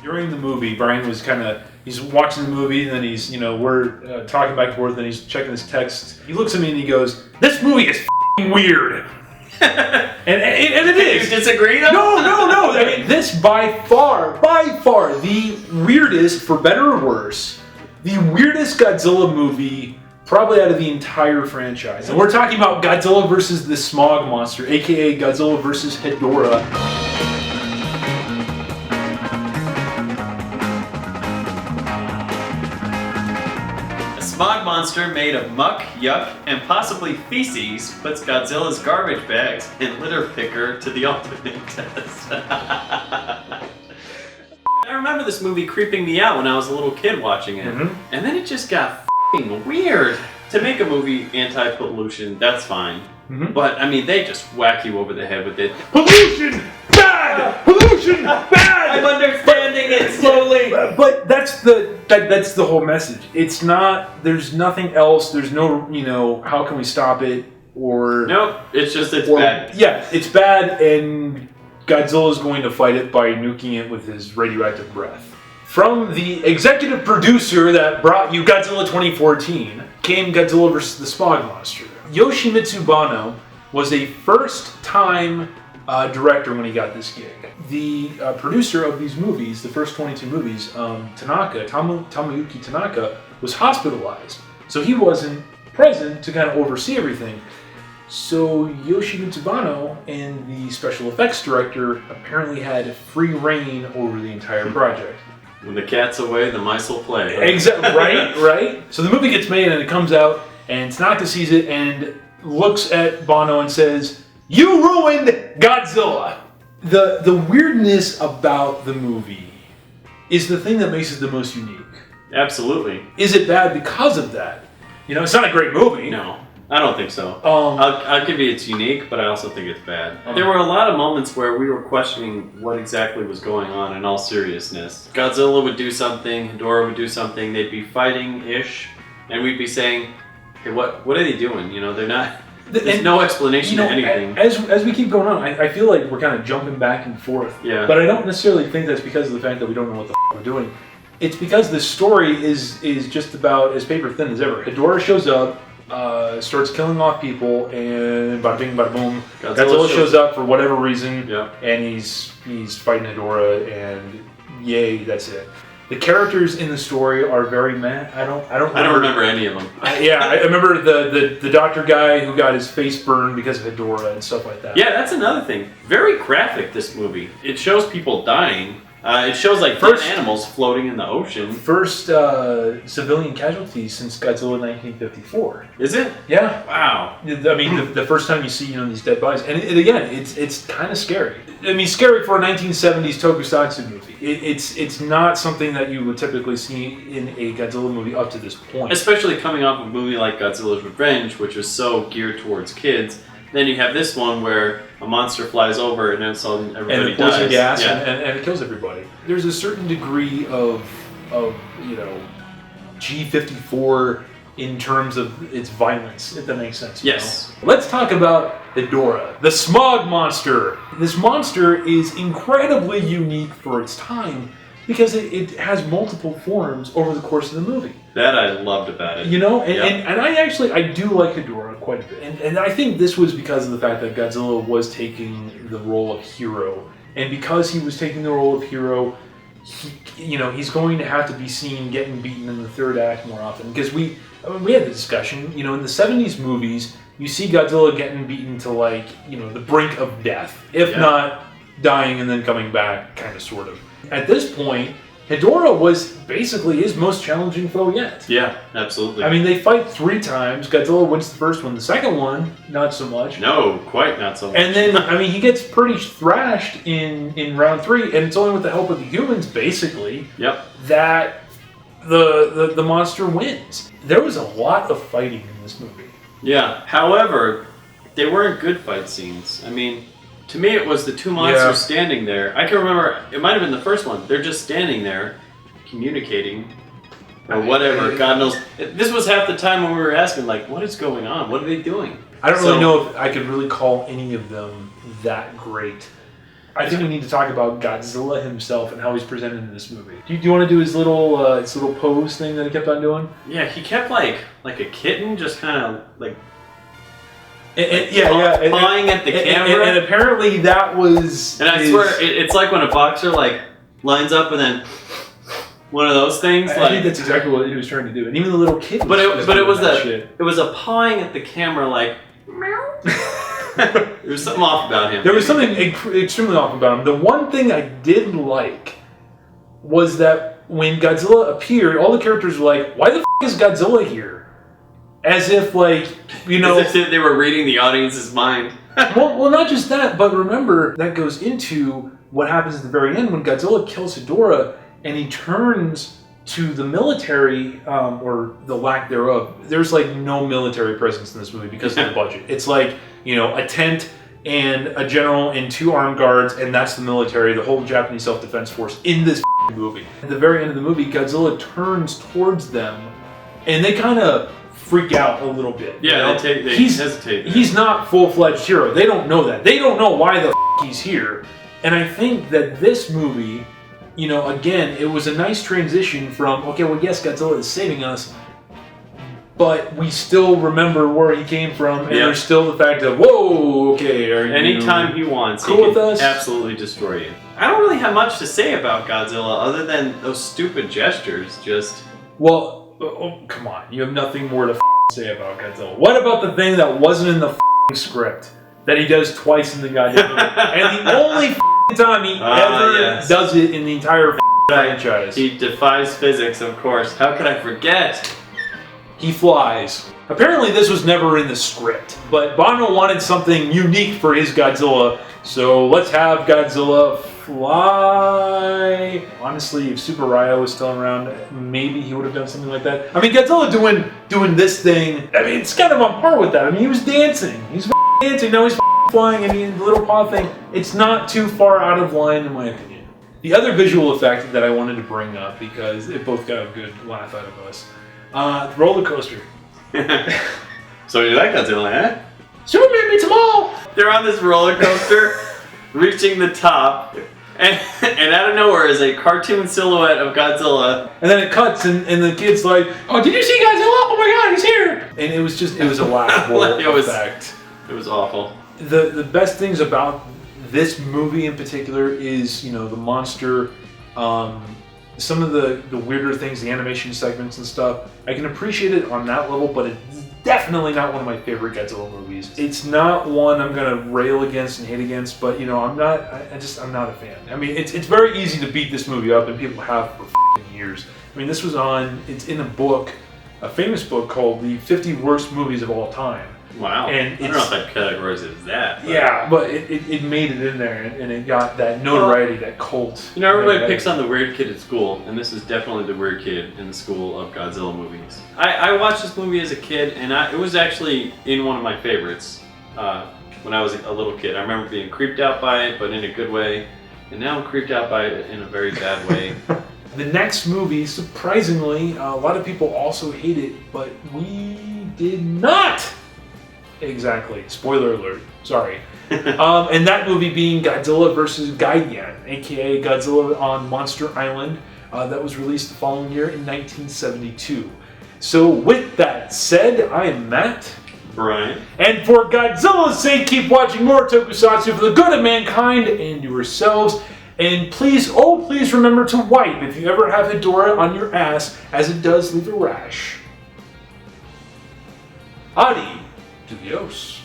During the movie, Brian was he's watching the movie, and then he's, we're talking back and forth, and he's checking his text. He looks at me and he goes, "This movie is f***ing weird." and it is. You disagree though? No. I mean, this by far, the weirdest, for better or worse, the weirdest Godzilla movie probably out of the entire franchise. And we're talking about Godzilla versus the Smog monster, aka Godzilla versus Hedorah. Smog monster made of muck, yuck, and possibly feces puts Godzilla's garbage bags and litter picker to the ultimate test. I remember this movie creeping me out when I was a little kid watching it, and then it just got f***ing weird. To make a movie anti-pollution, that's fine. But, I mean, they just whack you over the head with it. Pollution! Bad! Pollution! Bad! I'm understanding it slowly! But that's the whole message. It's not, there's nothing else, there's no, how can we stop it, or... Nope, it's bad. Yeah, it's bad, and Godzilla's going to fight it by nuking it with his radioactive breath. From the executive producer that brought you Godzilla 2014 came Godzilla vs. the Smog monster. Yoshimitsu Banno was a first-time director when he got this gig. The producer of these movies, the first 22 movies, Tomoyuki Tanaka, was hospitalized. So he wasn't present to kind of oversee everything. So Yoshimitsu Banno and the special effects director apparently had free reign over the entire project. When the cat's away, the mice will play. Exactly. Right. So the movie gets made and it comes out, and Tanaka sees it and looks at Banno and says, "You ruined Godzilla." The weirdness about the movie is the thing that makes it the most unique. Absolutely. Is it bad because of that? It's not a great movie. No, I don't think so. I'll give you it's unique, but I also think it's bad. There were a lot of moments where we were questioning what exactly was going on in all seriousness. Godzilla would do something, Hedorah would do something, they'd be fighting-ish, and we'd be saying, hey, what are they doing? They're not... There's no explanation to anything. As we keep going on, I feel like we're kind of jumping back and forth. Yeah. But I don't necessarily think that's because of the fact that we don't know what the f*** we're doing. It's because the story is just about as paper thin as ever. Hedorah shows up, starts killing off people, and bada bing, bada boom. Godzilla shows up for whatever reason, and he's fighting Hedorah, and yay, that's it. The characters in the story are very meh. I don't remember any of them. I remember the doctor guy who got his face burned because of Hedorah and stuff like that. Yeah, that's another thing. Very graphic, this movie. It shows people dying. It shows like first animals floating in the ocean. First civilian casualties since Godzilla 1954. Is it? Yeah. Wow. I mean, the first time you see these dead bodies, and again, it's kind of scary. I mean, scary for a 1970s tokusatsu movie. It's not something that you would typically see in a Godzilla movie up to this point. Especially coming off of a movie like Godzilla's Revenge, which was so geared towards kids. Then you have this one where a monster flies over and then suddenly everybody dies. And it gas and it kills everybody. There's a certain degree of G54 in terms of its violence, if that makes sense. Yes. Let's talk about Hedorah, the Smog monster. This monster is incredibly unique for its time because it has multiple forms over the course of the movie. That I loved about it. And I do like Hedorah quite a bit. And I think this was because of the fact that Godzilla was taking the role of hero. And because he was taking the role of hero, he's going to have to be seen getting beaten in the third act more often. Because we had the discussion, in the 70s movies, you see Godzilla getting beaten to the brink of death. If not dying and then coming back, kind of, sort of. At this point, Hedorah was basically his most challenging foe yet. Yeah, absolutely. I mean, they fight 3 times. Godzilla wins the first one. The second one, not so much. No, quite not so much. And then, he gets pretty thrashed in round 3, and it's only with the help of the humans, basically, that the monster wins. There was a lot of fighting in this movie. Yeah. However, they weren't good fight scenes. I mean, to me, it was the 2 monsters standing there. I can remember, it might have been the first one. They're just standing there, communicating, or whatever. God knows. This was half the time when we were asking, what is going on? What are they doing? I don't really know if I could really call any of them that great. I think we need to talk about Godzilla himself and how he's presented in this movie. Do you want to do his little pose thing that he kept on doing? Yeah, he kept like a kitten, just kind of like. Pawing at the camera. And apparently that was. And I swear, it's like when a boxer like lines up and then one of those things. I think that's exactly what he was trying to do, and even the little kid. But it was a pawing at the camera like. Meow. There was something off about him. There was something extremely off about him. The one thing I did like was that when Godzilla appeared, all the characters were like, "Why the f*** is Godzilla here?" As if, like, you know... As if they were reading the audience's mind. well, not just that, but remember, that goes into what happens at the very end when Godzilla kills Hedorah and he turns to the military, or the lack thereof. There's, like, no military presence in this movie because of the budget. It's like, you know, a tent and a general and 2 armed guards, and that's the military, the whole Japanese self-defense force in this movie. At the very end of the movie, Godzilla turns towards them, and they kind of... freak out a little bit. Yeah, you know? they hesitate. He's not full-fledged hero. They don't know that. They don't know why the he's here. And I think that this movie, you know, again, it was a nice transition from, okay, well, yes, Godzilla is saving us, but we still remember where he came from, and there's still the fact of, whoa, okay, anytime he wants, cool he with can us? Absolutely destroy you. I don't really have much to say about Godzilla other than those stupid gestures. Well, come on. You have nothing more to say about Godzilla. What about the thing that wasn't in the script that he does twice in the goddamn movie? And the only time he ever does it in the entire franchise. He defies physics, of course. How could I forget? He flies. Apparently this was never in the script, but Bono wanted something unique for his Godzilla, so let's have Godzilla fly. Honestly, if Super Ryo was still around, maybe he would have done something like that. I mean, Godzilla doing this thing, I mean, it's kind of on par with that. I mean, he was dancing. He's dancing, now he's flying, and the little paw thing. It's not too far out of line, in my opinion. The other visual effect that I wanted to bring up, because it both got a good laugh out of us, the roller coaster. So you like Godzilla, huh? Superman beats them all! They're on this roller coaster, reaching the top, and out of nowhere is a cartoon silhouette of Godzilla. And then it cuts, and the kid's like, "Oh, did you see Godzilla? Oh my God, he's here!" And it was a laughable effect. It was awful. The best things about this movie in particular is, you know, the monster, some of the weirder things, the animation segments and stuff. I can appreciate it on that level, but it's definitely not one of my favorite Godzilla movies. It's not one I'm gonna rail against and hate against, but you know, I'm not a fan. I mean, it's very easy to beat this movie up, and people have for years. I mean, it's in a book, a famous book called The 50 Worst Movies of All Time. Wow. And I don't know if I'd categorize it as that. But. Yeah, but it made it in there, and it got that notoriety, that cult. You know, everybody picks on the weird kid at school, and this is definitely the weird kid in the school of Godzilla movies. I watched this movie as a kid, and it was actually in one of my favorites when I was a little kid. I remember being creeped out by it, but in a good way, and now I'm creeped out by it in a very bad way. The next movie, surprisingly, a lot of people also hate it, but we did not! Exactly. Spoiler alert. Sorry. And that movie being Godzilla vs. Gigan, aka Godzilla on Monster Island, that was released the following year in 1972. So with that said, I am Matt. Brian. And for Godzilla's sake, keep watching more Tokusatsu for the good of mankind and yourselves. And please, please remember to wipe if you ever have Hedorah on your ass, as it does leave a rash. Adi. Adios.